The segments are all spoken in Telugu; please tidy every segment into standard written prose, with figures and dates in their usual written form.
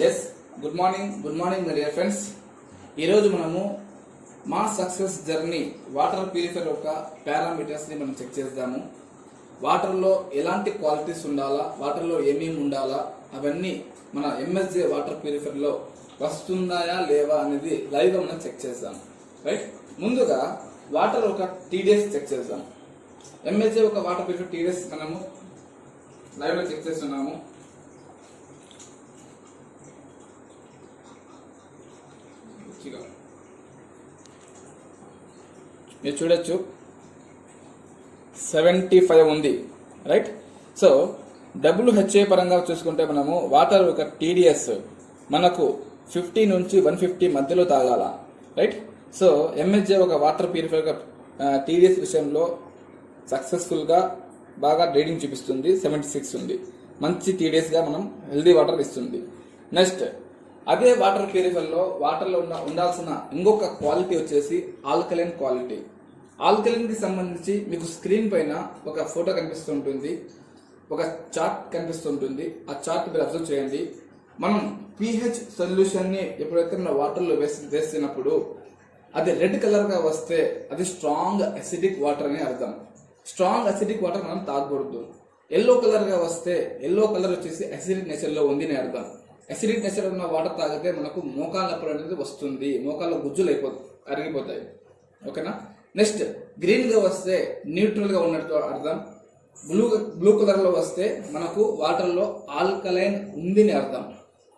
Yes good morning my dear friends. ఈరోజు మనము మా సక్సెస్ జర్నీ వాటర్ ప్యూరిఫైర్ యొక్క పారామీటర్స్ని మనం చెక్ చేద్దాము. వాటర్లో ఎలాంటి క్వాలిటీస్ ఉండాలా, వాటర్లో ఏమేమి ఉండాలా, అవన్నీ మన ఎంఎస్జే వాటర్ ప్యూరిఫైర్లో వస్తున్నాయా లేవా అనేది లైవ్గా మనం చెక్ చేద్దాం. రైట్, ముందుగా వాటర్ ఒక టీడీఎస్ చెక్ చేద్దాం. ఎంఎస్జే ఒక వాటర్ ప్యూరిఫైర్ టీడీఎస్ మనము లైవ్లో చెక్ చేస్తున్నాము. మీరు చూడొచ్చు 75 ఉంది. రైట్, సో WHA పరంగా చూసుకుంటే మనము వాటర్ ఒక టీడీఎస్ మనకు 50 నుంచి 150 మధ్యలో తాగాల. రైట్, సో ఎంఎస్జే ఒక వాటర్ ప్యూరిఫైర్ టీడీఎస్ విషయంలో సక్సెస్ఫుల్గా బాగా రేటింగ్ చూపిస్తుంది. 76 ఉంది, మంచి టీడీఎస్గా మనం హెల్దీ వాటర్ ఇస్తుంది. నెక్స్ట్ అదే వాటర్ ప్యూరిఫైర్లో వాటర్లో ఉండాల్సిన ఇంకొక క్వాలిటీ వచ్చేసి ఆల్కలైన్ క్వాలిటీ. ఆల్కలైన్ కి సంబంధించి మీకు స్క్రీన్ పైన ఒక ఫోటో కనిపిస్తుంటుంది, ఒక చార్ట్ కనిపిస్తుంటుంది. ఆ చార్ట్ మీరు అబ్జర్వ్ చేయండి. మనం pH సొల్యూషన్ ని ఎప్పుడైతే మన వాటర్లో వేసినప్పుడు అది రెడ్ కలర్ గా వస్తే అది స్ట్రాంగ్ అసిడిక్ వాటర్ అని అర్థం. స్ట్రాంగ్ అసిడిక్ వాటర్ మనం తాగకూడదు. ఎల్లో కలర్ గా వస్తే ఎల్లో కలర్ వచ్చేసి అసిడిక్ నేచర్ లో ఉంది అని అర్థం. అసిడిక్ నేచర్ ఉన్న వాటర్ తాగితే మనకు మోకాళ్ళ నొప్పి అనేది వస్తుంది, మోకాళ్ళ గుజ్జులు అరిగిపోతాయి. ఓకేనా. నెక్స్ట్ గ్రీన్ గా వస్తే న్యూట్రల్ గా ఉన్నట్టు అర్థం. బ్లూ కలర్ లో వస్తే మనకు వాటర్ లో ఆల్కలైన్ ఉంది అని అర్థం.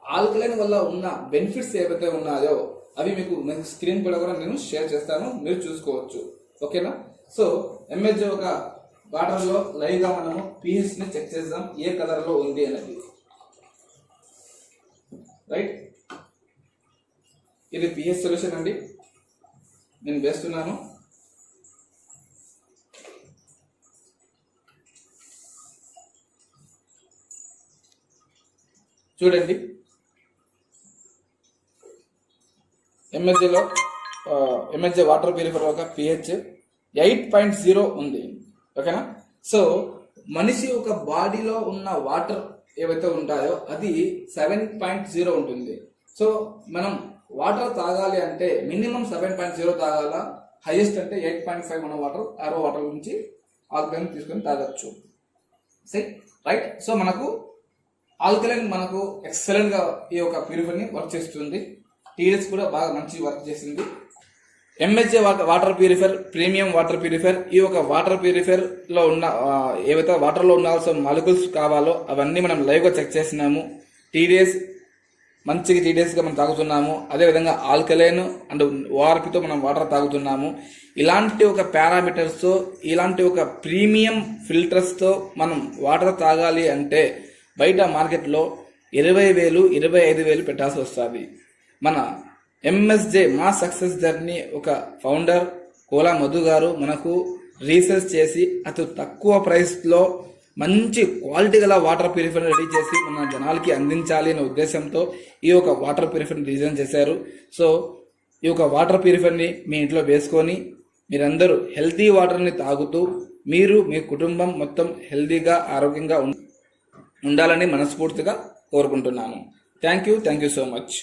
ఆల్కలైన్ వల్ల ఉన్న బెనిఫిట్స్ ఏవైతే ఉన్నాయో అవి మీకు స్క్రీన్ పైన కూడా నేను షేర్ చేస్తాను, మీరు చూసుకోవచ్చు. ఓకేనా. సో ఎంఎస్జే ఒక వాటర్ లో లైవ్ గా మనము pH ని చెక్ చేద్దాం, ఏ కలర్ లో ఉంది అనేది. రైట్, ఇది pH సొల్యూషన్ అండి, నేను వేస్తున్నాను. చూడండి, ఎంఎస్జే వాటర్ ప్యూరిఫైర్ ఒక pH 8.0 ఉంది. ఓకేనా. సో మనిషి ఒక బాడీలో ఉన్న వాటర్ ఏవైతే ఉంటాయో అది 7.0 ఉంటుంది. సో మనం వాటర్ తాగాలి అంటే మినిమం 7.0 తాగాల, హైయెస్ట్ అంటే 8.5 మన ఆరో వాటర్ నుంచి ఆల్కలైన్ తీసుకొని తాగొచ్చు. రైట్, సో మనకు ఆల్కలైన్ మనకు ఎక్సలెంట్ గా ఈ యొక్క ప్యూరిఫైర్ ని వర్క్ చేస్తుంది. టీడీఎస్ కూడా బాగా మంచి వర్క్ చేసింది. MSJ water purifier premium water purifier. ఈ యొక్క వాటర్ ప్యూరిఫైర్ లో ఉన్న ఏవైతే వాటర్ లో ఉండాల్సిన మాలిక్యూల్స్ కావాలో అవన్నీ మనం లైవ్ గా చెక్ చేసినాము. టీడీఎస్ మంచిగా టీడీఎస్ గా మనం తాగుతున్నాము. అదేవిధంగా ఆల్కలైన్ అండ్ ఓఆర్పితో మనం వాటర్ తాగుతున్నాము. ఇలాంటి ఒక పారామీటర్స్ తో, ఇలాంటి ఒక ప్రీమియం ఫిల్టర్స్ తో మనం వాటర్ తాగాలి అంటే బయట మార్కెట్లో 20,000 25,000 పెట్టాల్సి వస్తుంది. మన ఎంఎస్జే మా సక్సెస్ జర్నీ ఒక ఫౌండర్ కోలా మధు గారు మనకు రీసెర్చ్ చేసి అతి తక్కువ ప్రైస్లో మంచి క్వాలిటీ గల వాటర్ ప్యూరిఫైర్ రెడీ చేసి మన జనాలకి అందించాలి అనే ఉద్దేశంతో ఈ యొక్క వాటర్ ప్యూరిఫైర్ డిజైన్ చేశారు. సో ఈ యొక్క వాటర్ ప్యూరిఫైర్ని మీ ఇంట్లో వేసుకొని మీరందరూ హెల్తీ వాటర్ని తాగుతూ మీరు మీ కుటుంబం మొత్తం హెల్తీగా ఆరోగ్యంగా ఉండాలని మనస్ఫూర్తిగా కోరుకుంటున్నాను. Thank you so much.